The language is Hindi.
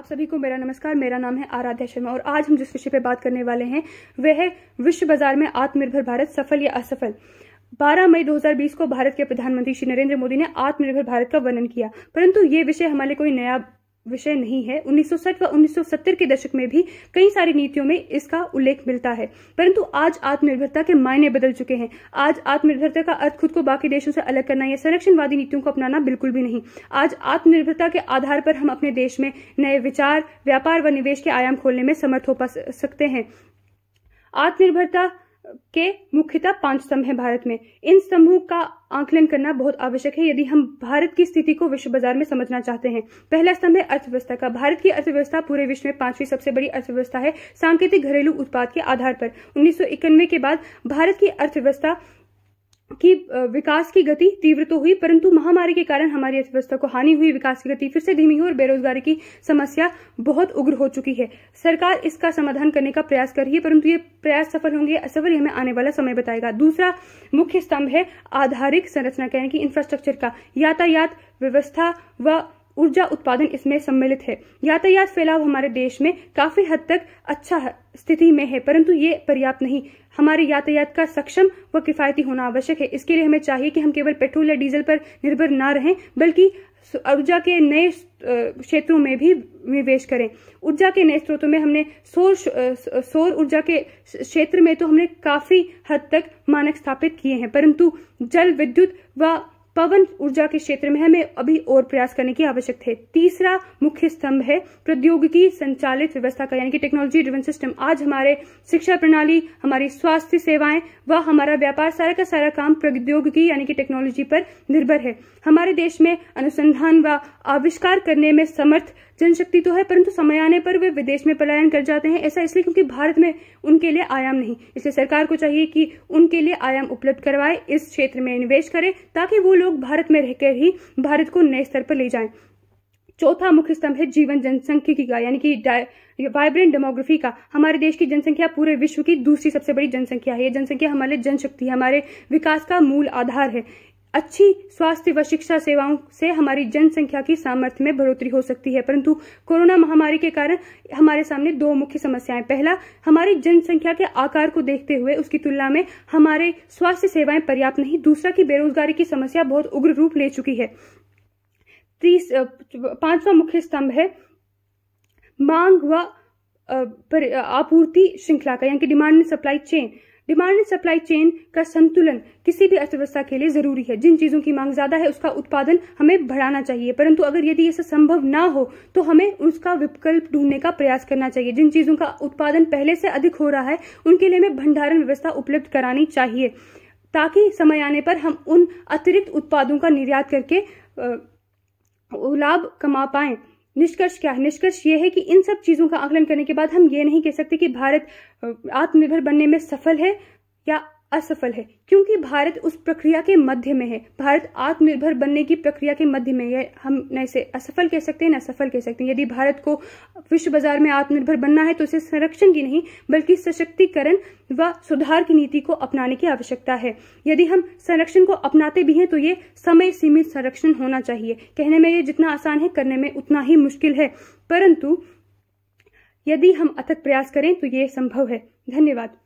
आप सभी को मेरा नमस्कार। मेरा नाम है आराध्या शर्मा और आज हम जिस विषय पर बात करने वाले हैं वह है विश्व बाजार में आत्मनिर्भर भारत सफल या असफल। 12 मई 2020 को भारत के प्रधानमंत्री श्री नरेंद्र मोदी ने आत्मनिर्भर भारत का वर्णन किया, परंतु ये विषय हमारे लिए कोई नया विषय नहीं है। 1960 व 1970 के दशक में भी कई सारी नीतियों में इसका उल्लेख मिलता है, परंतु आज आत्मनिर्भरता के मायने बदल चुके हैं। आज आत्मनिर्भरता का अर्थ खुद को बाकी देशों से अलग करना या संरक्षणवादी नीतियों को अपनाना बिल्कुल भी नहीं। आज आत्मनिर्भरता के आधार पर हम अपने देश में नए विचार, व्यापार व निवेश के आयाम खोलने में समर्थ हो सकते हैं। आत्मनिर्भरता के मुख्यतः 5 स्तंभ हैं भारत में। इन स्तंभों का आकलन करना बहुत आवश्यक है यदि हम भारत की स्थिति को विश्व बाजार में समझना चाहते हैं। पहला स्तंभ है अर्थव्यवस्था का। भारत की अर्थव्यवस्था पूरे विश्व में 5वीं सबसे बड़ी अर्थव्यवस्था है सांकेतिक घरेलू उत्पाद के आधार पर। 1991 के बाद भारत की अर्थव्यवस्था की विकास की गति तीव्र तो हुई, परंतु महामारी के कारण हमारी अर्थव्यवस्था को हानि हुई, विकास की गति फिर से धीमी हुई और बेरोजगारी की समस्या बहुत उग्र हो चुकी है। सरकार इसका समाधान करने का प्रयास कर रही है, परंतु ये प्रयास सफल होंगे या असफल, हमें आने वाला समय बताएगा। दूसरा मुख्य स्तंभ है आधारिक संरचना यानी कि इंफ्रास्ट्रक्चर का। यातायात व्यवस्था व ऊर्जा उत्पादन इसमें सम्मिलित है। यातायात फैलाव हमारे देश में काफी हद तक अच्छा स्थिति में है, परंतु ये पर्याप्त नहीं। हमारे यातायात का सक्षम व किफायती होना आवश्यक है। इसके लिए हमें चाहिए कि हम केवल पेट्रोल या डीजल पर निर्भर न रहें, बल्कि ऊर्जा के नए क्षेत्रों में भी निवेश करें। ऊर्जा के नए स्रोतों में हमने सौर ऊर्जा के क्षेत्र में तो हमने काफी हद तक मानक स्थापित किए हैं, परंतु जल विद्युत व पवन ऊर्जा के क्षेत्र में हमें अभी और प्रयास करने की आवश्यकता है। तीसरा मुख्य स्तंभ है प्रौद्योगिकी संचालित व्यवस्था का यानी कि टेक्नोलॉजी ड्रिवन सिस्टम। आज हमारे शिक्षा प्रणाली, हमारी स्वास्थ्य सेवाएं व हमारा व्यापार सारा का सारा काम प्रौद्योगिकी यानी कि टेक्नोलॉजी पर निर्भर है। हमारे देश में अनुसंधान व आविष्कार करने में समर्थ जनशक्ति तो है, परंतु समय आने पर वे विदेश में पलायन कर जाते हैं। ऐसा इसलिए क्योंकि भारत में उनके लिए आयाम नहीं। इसलिए सरकार को चाहिए कि उनके लिए आयाम उपलब्ध करवाए, इस क्षेत्र में निवेश करे ताकि वो लोग भारत में रहकर ही भारत को नए स्तर पर ले जाएं। चौथा मुख्य स्तंभ है जीवन जनसांख्यिकी का यानी कि वाइब्रेंट डेमोग्राफी का। हमारे देश की जनसंख्या पूरे विश्व की दूसरी सबसे बड़ी जनसंख्या है। ये जनसंख्या हमारे जनशक्ति, हमारे विकास का मूल आधार है। अच्छी स्वास्थ्य व शिक्षा सेवाओं से हमारी जनसंख्या की सामर्थ्य में बढ़ोतरी हो सकती है, परंतु कोरोना महामारी के कारण हमारे सामने 2 मुख्य समस्याएं। पहला, हमारी जनसंख्या के आकार को देखते हुए उसकी तुलना में हमारे स्वास्थ्य सेवाएं पर्याप्त नहीं। दूसरा कि बेरोजगारी की समस्या बहुत उग्र रूप ले चुकी है। 5वां मुख्य स्तंभ है मांग व आपूर्ति श्रृंखला का यानी कि demand and supply chain. Demand and supply chain का संतुलन किसी भी अर्थव्यवस्था के लिए जरूरी है। जिन चीजों की मांग ज्यादा है उसका उत्पादन हमें बढ़ाना चाहिए, परंतु अगर यदि ऐसा संभव ना हो तो हमें उसका विकल्प ढूंढने का प्रयास करना चाहिए। जिन चीजों का उत्पादन पहले से अधिक हो रहा है उनके लिए हमें भंडारण व्यवस्था उपलब्ध करानी चाहिए ताकि समय आने पर हम उन अतिरिक्त उत्पादों का निर्यात करके लाभ कमा पाएं। निष्कर्ष क्या है? निष्कर्ष ये है कि इन सब चीजों का आकलन करने के बाद हम ये नहीं कह सकते कि भारत आत्मनिर्भर बनने में सफल है या असफल है, क्योंकि भारत उस प्रक्रिया के मध्य में है। भारत आत्मनिर्भर बनने की प्रक्रिया के मध्य में है। हम न इसे असफल कह सकते हैं न सफल कह सकते हैं। यदि भारत को विश्व बाजार में आत्मनिर्भर बनना है तो इसे संरक्षण की नहीं बल्कि सशक्तिकरण व सुधार की नीति को अपनाने की आवश्यकता है। यदि हम संरक्षण को अपनाते भी हैं तो ये समय सीमित संरक्षण होना चाहिए। कहने में ये जितना आसान है करने में उतना ही मुश्किल है, परंतु यदि हम अथक प्रयास करें तो ये संभव है। धन्यवाद।